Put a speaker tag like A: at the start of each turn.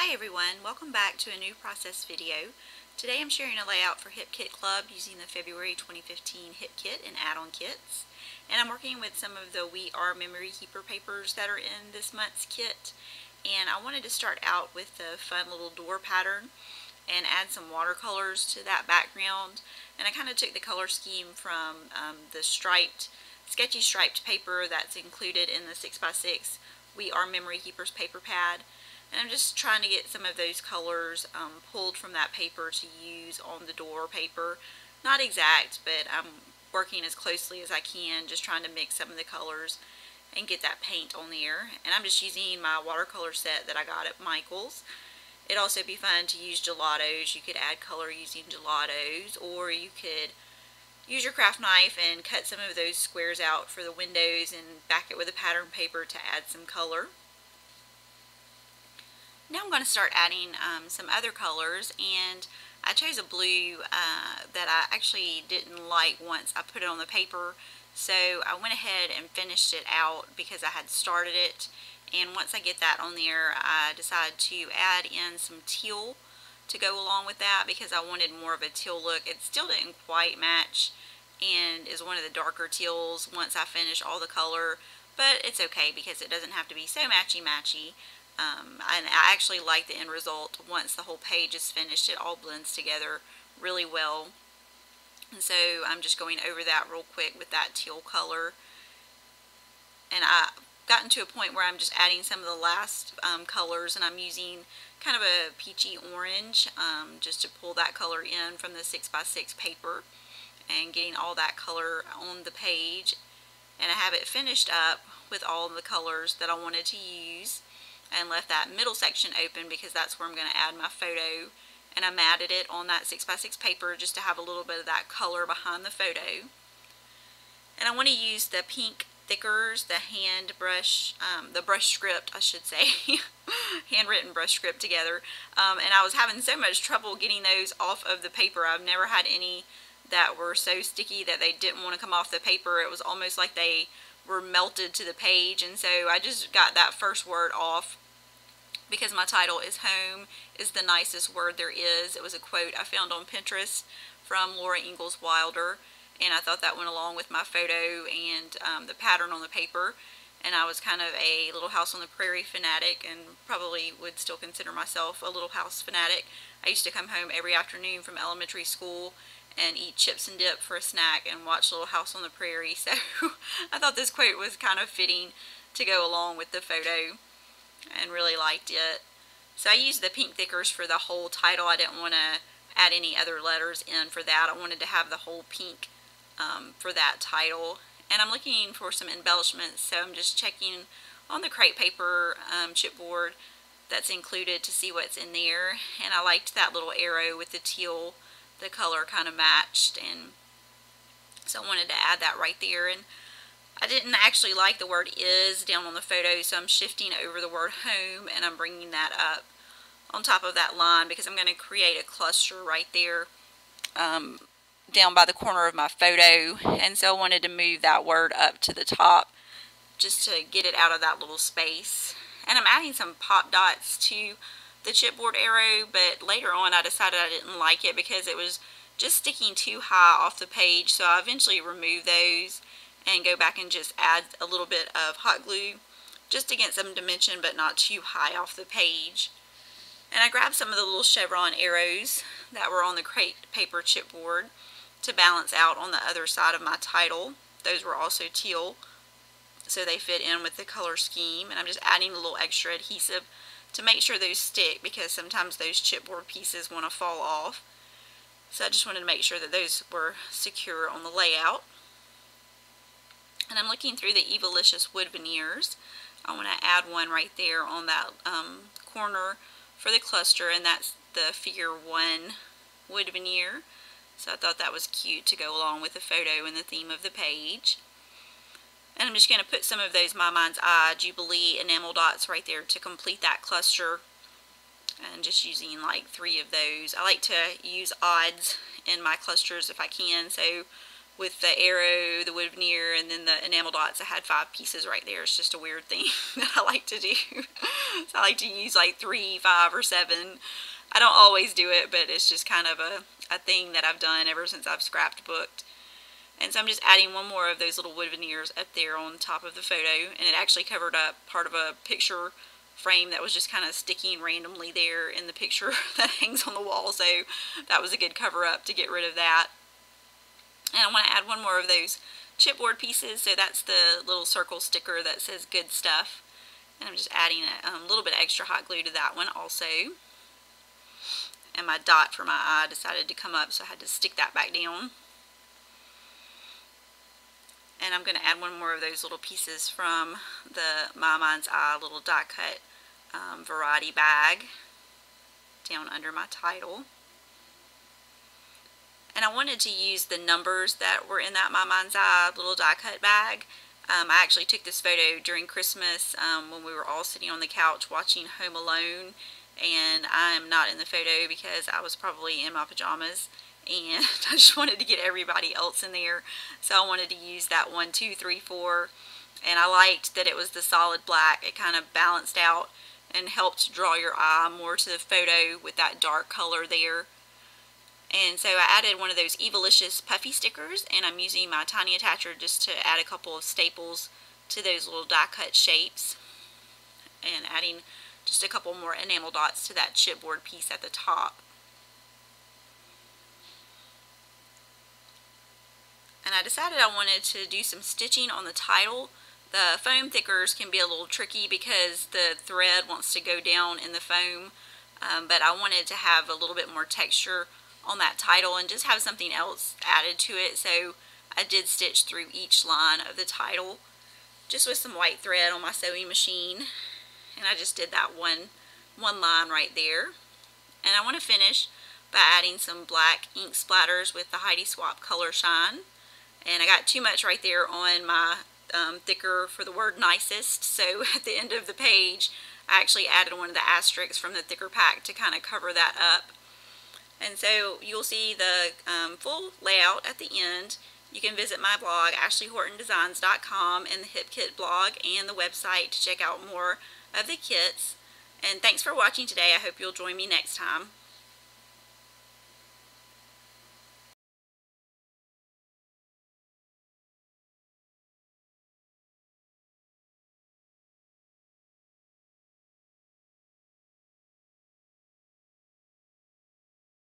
A: Hi everyone, welcome back to a new process video. Today I'm sharing a layout for Hip Kit Club using the February 2015 Hip Kit and add-on kits. And I'm working with some of the We Are Memory Keeper papers that are in this month's kit. And I wanted to start out with the fun little door pattern and add some watercolors to that background. And I kind of took the color scheme from the sketchy striped paper that's included in the 6x6 We Are Memory Keepers paper pad. And I'm just trying to get some of those colors pulled from that paper to use on the door paper. Not exact, but I'm working as closely as I can, just trying to mix some of the colors and get that paint on there. And I'm just using my watercolor set that I got at Michael's. It'd also be fun to use gelatos. You could add color using gelatos, or you could use your craft knife and cut some of those squares out for the windows and back it with a pattern paper to add some color. Now I'm going to start adding some other colors, and I chose a blue that I actually didn't like once I put it on the paper, so I went ahead and finished it out because I had started it. And once I get that on there, I decided to add in some teal to go along with that because I wanted more of a teal look. It still didn't quite match and is one of the darker teals once I finish all the color, but it's okay because it doesn't have to be so matchy-matchy. And I actually like the end result. Once the whole page is finished, it all blends together really well. And so I'm just going over that real quick with that teal color. And I've gotten to a point where I'm just adding some of the last colors, and I'm using kind of a peachy orange just to pull that color in from the 6x6 paper and getting all that color on the page. And I have it finished up with all of the colors that I wanted to use, and left that middle section open because that's where I'm going to add my photo. And I matted it on that 6x6 paper just to have a little bit of that color behind the photo. And I want to use the pink thickers, the the brush script, I should say, handwritten brush script together. And I was having so much trouble getting those off of the paper. I've never had any that were so sticky that they didn't want to come off the paper. It was almost like they were melted to the page, and so I just got that first word off because my title is "Home is the nicest word there is." It was a quote I found on Pinterest from Laura Ingalls Wilder, and I thought that went along with my photo and the pattern on the paper. And I was kind of a Little House on the Prairie fanatic, and probably would still consider myself a Little House fanatic. I used to come home every afternoon from elementary school and eat chips and dip for a snack and watch Little House on the Prairie, so I thought this quote was kind of fitting to go along with the photo and really liked it. So I used the pink thickers for the whole title. I didn't want to add any other letters in for that. I wanted to have the whole pink for that title. And I'm looking for some embellishments, so I'm just checking on the crepe paper chipboard that's included to see what's in there. And I liked that little arrow with the teal. The color kind of matched, and so I wanted to add that right there. And I didn't actually like the word "is" down on the photo, so I'm shifting over the word "home" and I'm bringing that up on top of that line because I'm going to create a cluster right there down by the corner of my photo. And so I wanted to move that word up to the top just to get it out of that little space. And I'm adding some pop dots to the chipboard arrow, but later on I decided I didn't like it because it was just sticking too high off the page, so I eventually removed those and go back and just add a little bit of hot glue just to get some dimension but not too high off the page. And I grabbed some of the little chevron arrows that were on the crepe paper chipboard to balance out on the other side of my title. Those were also teal, so they fit in with the color scheme. And I'm just adding a little extra adhesive to make sure those stick because sometimes those chipboard pieces want to fall off. So I just wanted to make sure that those were secure on the layout. And I'm looking through the Evalicious wood veneers. I want to add one right there on that corner for the cluster, and that's the figure 1 wood veneer. So I thought that was cute to go along with the photo and the theme of the page. And I'm just going to put some of those My Mind's Eye Jubilee enamel dots right there to complete that cluster. And just using like 3 of those. I like to use odds in my clusters if I can. So with the arrow, the wood veneer, and then the enamel dots. I had 5 pieces right there. It's just a weird thing that I like to do. So I like to use like 3, 5, or 7. I don't always do it, but it's just kind of a thing that I've done ever since I've scrapbooked. And so I'm just adding one more of those little wood veneers up there on top of the photo, and it actually covered up part of a picture frame that was just kind of sticking randomly there in the picture that hangs on the wall, so that was a good cover up to get rid of that. And I want to add one more of those chipboard pieces, so that's the little circle sticker that says good stuff, and I'm just adding a little bit extra hot glue to that one also. And my dot for my eye decided to come up, so I had to stick that back down. And I'm going to add one more of those little pieces from the My Mind's Eye little die cut variety bag down under my title. And I wanted to use the numbers that were in that My Mind's Eye little die cut bag. I actually took this photo during Christmas when we were all sitting on the couch watching Home Alone, and I'm not in the photo because I was probably in my pajamas, and I just wanted to get everybody else in there, so I wanted to use that 1, 2, 3, 4, and I liked that it was the solid black. It kind of balanced out and helped draw your eye more to the photo with that dark color there. And so I added one of those Evilicious puffy stickers, and I'm using my tiny attacher just to add a couple of staples to those little die cut shapes, and adding just a couple more enamel dots to that chipboard piece at the top. And I decided I wanted to do some stitching on the title. The foam thickers can be a little tricky because the thread wants to go down in the foam, but I wanted to have a little bit more texture on that title and just have something else added to it, so I did stitch through each line of the title just with some white thread on my sewing machine, and I just did that one line right there. And I want to finish by adding some black ink splatters with the Heidi Swap Color Shine, and I got too much right there on my thicker for the word nicest, so at the end of the page I actually added one of the asterisks from the thicker pack to kind of cover that up. And so you'll see the full layout at the end. You can visit my blog, AshleyHortonDesigns.com, and the Hip Kit blog and the website to check out more of the kits. And thanks for watching today. I hope you'll join me next time.